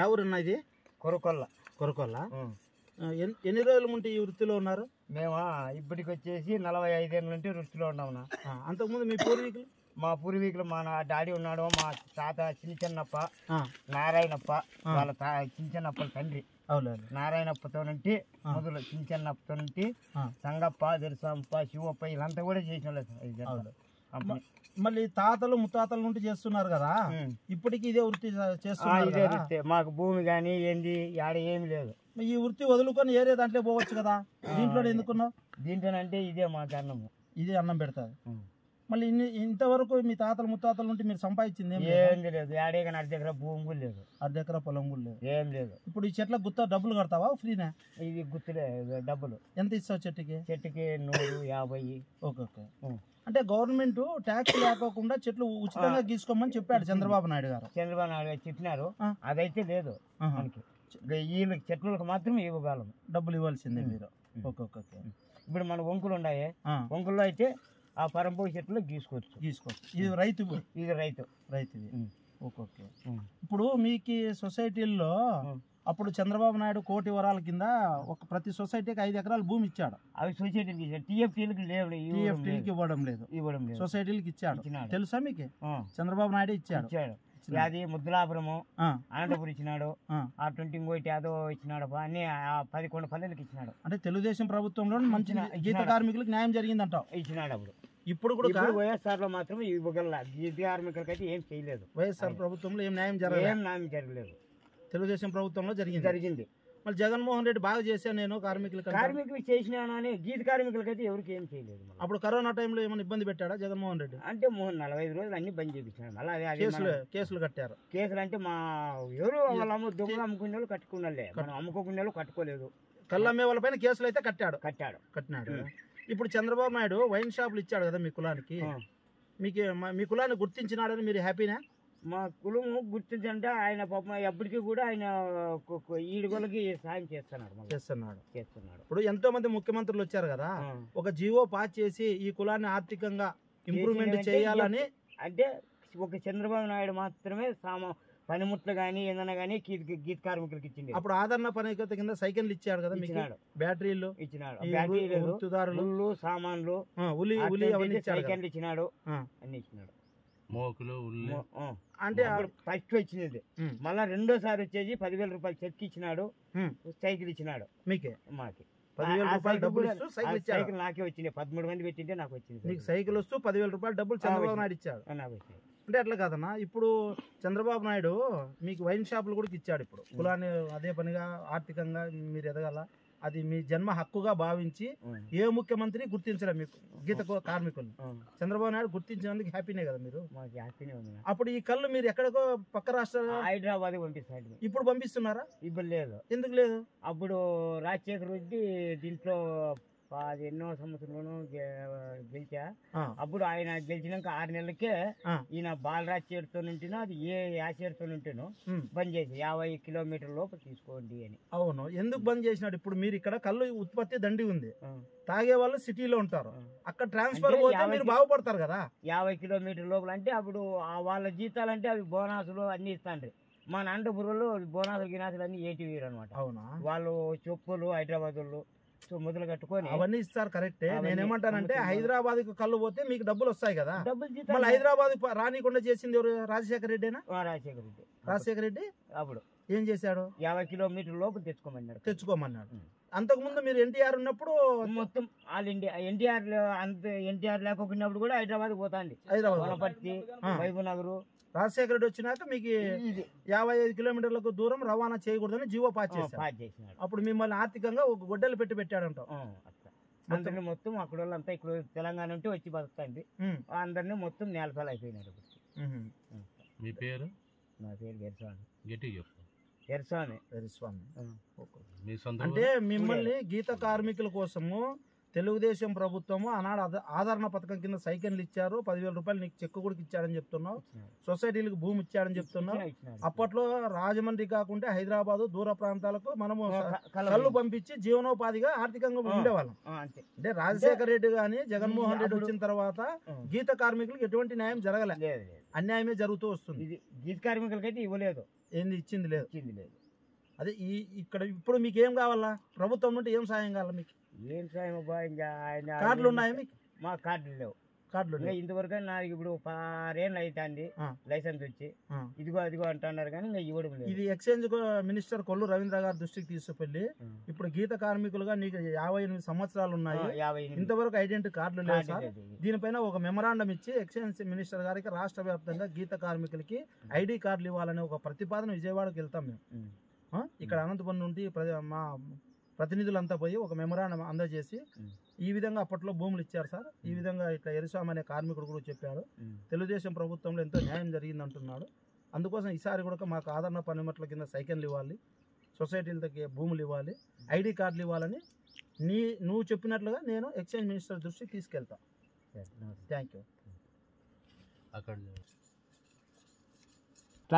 ఎవరున్నా ఇది? కొరకొల్ల. ఎన్ని రోజుల నుండి ఈ వృత్తిలో ఉన్నారు? మేము ఇప్పటికి వచ్చేసి 45 ఏళ్ళ నుండి వృత్తిలో ఉన్నాము. అంతకుముందు మీ పూర్వీకులు? మా పూర్వీకులు మా డాడీ ఉన్నాడు, మా తాత చిన్నప్ప నారాయణప్ప, వాళ్ళ చిన్నప్పల తండ్రి నారాయణప్పతో నుండి మొదలు చిన్నప్పతో నుండి సంగప్ప, దర్శంప, శివప్ప వీళ్ళంతా కూడా చేసిన వాళ్ళు. మళ్ళీ తాతలు ముత్తాతల నుండి చేస్తున్నారు కదా, ఇప్పటికి ఇదే వృత్తి చేస్తున్నారు? ఇదే వృత్తి. మాకు భూమి కానీ ఏంది ఆడ ఏమి లేదు. ఈ వృత్తి వదులుకొని ఏరే దాంట్లో పోవచ్చు కదా, దీంట్లో ఎందుకున్నావు? దీంట్లోనంటే ఇదే మాకు అన్నము, ఇదే అన్నం పెడతారు. మళ్ళీ ఇంతవరకు మీ తాతల ముత్తాతల నుండి మీరు సంపాదించింది ఏంది లేదు. ఆడే కానీ 1/2 ఎకరా భూమి కూడా లేదు, 1/2 ఎకరా పొలం కూడా లేదు, ఏం లేదు. ఇప్పుడు ఈ చెట్ల గుత్త డబ్బులు కడతావా ఫ్రీనా? ఇది గుర్తులే డబ్బులు. ఎంత ఇస్తావు చెట్టుకి? చెట్టుకి 150. ఓకే. అంటే గవర్నమెంట్ ట్యాక్స్ లేకోకుండా చెట్లు ఉచితంగా గీసుకోమని చెప్పాడు చంద్రబాబు నాయుడు గారు. చంద్రబాబు నాయుడు గారు చెప్పినారు, అదైతే లేదు మనకి. వీళ్ళకి చెట్లకు మాత్రం ఇవ్వగలము, డబ్బులు ఇవ్వాల్సిందే మీరు. ఓకే. ఇప్పుడు మన వంకులు ఉన్నాయి, వంకుల్లో అయితే ఆ పరంపూర్ చెట్లు గీసుకోవచ్చు. ఇది రైతు, ఇది రైతుది. ఓకే. ఇప్పుడు మీకు సొసైటీల్లో అప్పుడు చంద్రబాబు నాయుడు 1 కోటి వరాల కింద ప్రతి సొసైటీకి 5 ఎకరాల భూమి ఇచ్చాడు. అవి సొసైటీకి ఇచ్చాడు, టీఎఫ్టీలకి ఇవ్వడం లేదు, సొసైటీలకు ఇచ్చాడు. తెలుసా మీకు? చంద్రబాబు నాయుడు ఇచ్చాడు. అది ముద్దులాపురము, అనంతపురం ఇచ్చినాడు, ఆ 20 ఇంకోటి యాదో ఇచ్చినాడు, అన్ని 11 పల్లెలకు ఇచ్చినాడు. అంటే తెలుగుదేశం ప్రభుత్వంలో మంచి గీత కార్మికులకు న్యాయం జరిగిందంటావు? ఇచ్చినాడు. అప్పుడు ఇప్పుడు కూడా వైఎస్ఆర్ లో మాత్రం ఇవ్వగల గీత కార్మికులకి అయితే ఏం చేయలేదు. వైఎస్ఆర్ ప్రభుత్వంలో ఏం న్యాయం జరగలేదు, తెలుగుదేశం ప్రభుత్వంలో జరిగింది. మళ్ళీ జగన్మోహన్ రెడ్డి బాగా చేశాను నేను కార్మికులకు చేసినాను అని, గీత కార్మికులకి అయితే ఎవరికి ఏం చేయలేదు. అప్పుడు కరోనా టైంలో ఏమైనా ఇబ్బంది పెట్టాడా జగన్మోహన్ రెడ్డి? అంటే 45 రోజులు అన్ని బంద్ చేయించాడు. మళ్ళీ కేసులు కట్టారు. కేసులు అంటే మా ఎవరు వాళ్ళ దొంగలు అమ్ముకునే వాళ్ళు కట్టుకున్నాలే, మనం అమ్ముకోకునే వాళ్ళు కట్టుకోలేదు. కళ్ళు అమ్మే వాళ్ళ పైన కేసులు అయితే కట్టినాడు. ఇప్పుడు చంద్రబాబు నాయుడు వైన్ షాపులు ఇచ్చాడు కదా మీ కులానికి, మీ కులాన్ని గుర్తించినాడని మీరు హ్యాపీనా? మా కులం గుర్తించంటే ఆయన పాపం ఎప్పటికీ కూడా ఆయన ఈడుగోళ్ళకి సాయం చేస్తున్నాడు. ఇప్పుడు ఎంతో మంది ముఖ్యమంత్రులు వచ్చారు కదా, ఒక జీవో పాస్ చేసి ఈ కులాన్ని ఆర్థికంగా ఇంప్రూవ్మెంట్ చేయాలని, అంటే ఒక చంద్రబాబు నాయుడు మాత్రమే పనిముట్లు గానీ ఏదైనా గానీ గీత కార్మికులకి ఇచ్చింది. అప్పుడు ఆదరణ పనికత కింద సైకిల్ ఇచ్చాడు కదా, బ్యాటరీలు ఇచ్చినాడు, సామాన్లు, సైకిల్ ఇచ్చినాడు, అన్ని ఇచ్చినాడు. అంటే ఫస్ట్ వచ్చినది. మళ్ళా రెండోసారి వచ్చేసి 10,000 రూపాయలు చెక్ ఇచ్చినాడు, సైకిల్ ఇచ్చినాడు. మాకి 10,000 రూపాయలు డబ్బులు సైకిల్ నాకే వచ్చింది. 13 మంది పెట్టింటే నాకు వచ్చింది. సైకిల్ వస్తూ 10,000 రూపాయలు డబ్బులు చంద్రబాబు నాయుడు ఇచ్చాడు. అంటే అట్లా కాదన్నా, ఇప్పుడు చంద్రబాబు నాయుడు మీకు వైన్ షాపులు కూడా ఇచ్చాడు. ఇప్పుడు కులాన్ని అదే పనిగా ఆర్థికంగా మీరు ఎదగాల, అది మీ జన్మ హక్కుగా భావించి ఏ ముఖ్యమంత్రి గుర్తించరా మీకు గీత కార్మికులు? చంద్రబాబు నాయుడు గుర్తించినందుకు హ్యాపీనే కదా మీరు? అప్పుడు ఈ కళ్ళు మీరు ఎక్కడికో పక్క రాష్ట్రాలు హైదరాబాద్ పంపిస్తాడు. ఇప్పుడు పంపిస్తున్నారా? ఇప్పుడు లేదు. ఎందుకు లేదు? అప్పుడు రాజశేఖర్ రెడ్డి దీంట్లో ఎన్నో సంవత్సరంలోనూ గెలిచా. అప్పుడు ఆయన గెలిచినాక 6 నెలలకే ఈయన బాలరాజ్ చేరుతో నుంటేనో అది చేరుతో నుంటేనో బంద్ చేసి 50 కిలోమీటర్ల లోపు తీసుకోండి అని. అవును, ఎందుకు బంద్ చేసినాడు? ఇప్పుడు మీరు ఇక్కడ కళ్ళు ఉత్పత్తి దండి ఉంది, తాగే వాళ్ళు సిటీలో ఉంటారు, అక్కడ ట్రాన్స్ఫర్ పోతే మీరు బాగుపడతారు కదా. 50 కిలోమీటర్ల లోపల అంటే అప్పుడు వాళ్ళ జీతాలంటే అవి బోనసులు అన్ని ఇస్తాండ్రి. మా అనంతపురంలో బోనసులు గినాసులు అన్ని ఏటీవీరు అనమాట. అవునా? వాళ్ళు చెప్పులు హైదరాబాద్ వాళ్ళు మొదలు కట్టుకొని అవన్నీ ఇస్తారు. కరెక్టే. నేనేమంటానంటే హైదరాబాద్ కు కళ్ళు పోతే మీకు డబ్బులు వస్తాయి కదా, మళ్ళీ హైదరాబాద్ రానికుండా చేసింది ఎవరు? రాజశేఖర రెడ్డినా? రాజశేఖర రెడ్డి అప్పుడు ఏం చేశాడు? 50 కిలోమీటర్ల లోపు తెచ్చుకోమన్నాడు. అంతకు ముందు మీరు ఎన్టీఆర్ ఉన్నప్పుడు మొత్తం ఆల్ ఇండియా ఎన్టీఆర్ లేకపోయినప్పుడు కూడా హైదరాబాద్ పోతాండి. వనపర్తి, మహబూబ్ నగర్. రాజశేఖర రెడ్డి వచ్చినాక మీకు 55 కిలోమీటర్లకు దూరం రవాణా చేయకూడదని జీవో పాస్ చేశాడు. అప్పుడు మిమ్మల్ని ఆర్థికంగా ఒక గొడ్డలు పెట్టి పెట్టాడంటావు. అందరినీ మొత్తం అక్కడ వాళ్ళంతా ఇక్కడ తెలంగాణ ఉంటే వచ్చి బతుకుతాండి. అందరినీ మొత్తం నేలపాలు అయిపోయినారు. మీ పేరు? నా పేరు ఎర్స్వామి. అంటే మిమ్మల్ని గీత కార్మికుల కోసము తెలుగుదేశం ప్రభుత్వము ఆనాడు ఆదరణ పథకం కింద సైకిల్ ఇచ్చారు, 10,000 రూపాయలు నీకు చెక్ కూడా ఇచ్చాడని చెప్తున్నావు, సొసైటీలకు భూమి ఇచ్చాడని చెప్తున్నావు. అప్పట్లో రాజమండ్రి కాకుండా హైదరాబాద్ దూర ప్రాంతాలకు మనము కళ్ళు పంపించి జీవనోపాధిగా ఆర్థికంగా ఉండేవాళ్ళం. అంటే రాజశేఖర రెడ్డి గాని జగన్మోహన్ రెడ్డి వచ్చిన తర్వాత గీత కార్మికులకు ఎటువంటి న్యాయం జరగలేదు, అన్యాయమే జరుగుతూ వస్తుంది. గీత కార్మికులకైతే ఇవ్వలేదు, ఏంది ఇచ్చింది లేదు. అదే ఇక్కడ ఇప్పుడు మీకు ఏం కావాలా, ప్రభుత్వం నుండి ఏం సాయం కావాలా? మీకు ఏం సాయం అబ్బా, ఇంకా ఆయన కార్డులు ఉన్నాయా మీకు? మా కార్డులు లేవు. కార్డులు ఇంతవరకు నాకు ఇప్పుడు 6 ఏళ్ళు అవుతుంది లైసెన్స్ వచ్చి, ఇదిగో అదిగో అంటున్నారు కానీ ఇంకా ఇవ్వడం లేదు. ఇది ఎక్స్చేంజ్ మినిస్టర్ కొల్లు రవీంద్ర గారి దృష్టికి తీసుకెళ్ళి ఇప్పుడు గీత కార్మికులుగా నీకు 58 సంవత్సరాలు ఉన్నాయి, ఇంతవరకు ఐడెంటిటీ కార్డులు లేవు సార్, దీనిపైన ఒక మెమరాండం ఇచ్చి ఎక్స్చేంజ్ మినిస్టర్ గారికి రాష్ట్ర వ్యాప్తంగా గీత కార్మికులకి ఐడి కార్డులు ఇవ్వాలనే ఒక ప్రతిపాదన విజయవాడకి వెళ్తాం మేము. ఇక్కడ అనంతపురం నుండి మా ప్రతినిధులంతా పోయి ఒక మెమరాండం అందజేసి ఈ విధంగా అప్పట్లో భూములు ఇచ్చారు సార్, ఈ విధంగా ఇట్లా ఎరుస్వామి అనే కార్మికుడు కూడా చెప్పారు, తెలుగుదేశం ప్రభుత్వంలో ఎంతో న్యాయం జరిగింది అంటున్నాడు, అందుకోసం ఈసారి కూడా మాకు ఆదరణ పనిముట్ల కింద సైకిళ్ళు ఇవ్వాలి, సొసైటీలకి భూములు ఇవ్వాలి, ఐడి కార్డులు ఇవ్వాలని నువ్వు చెప్పినట్లుగా నేను ఎక్స్చేంజ్ మినిస్టర్ దృష్టికి తీసుకెళ్తా. Thank you. అక్కడ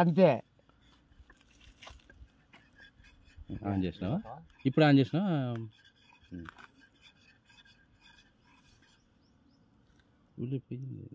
అంతే ఆన్ చేసినావా? ఇప్పుడు ఆన్ చేసినావా? ఉల్లిపోయింది.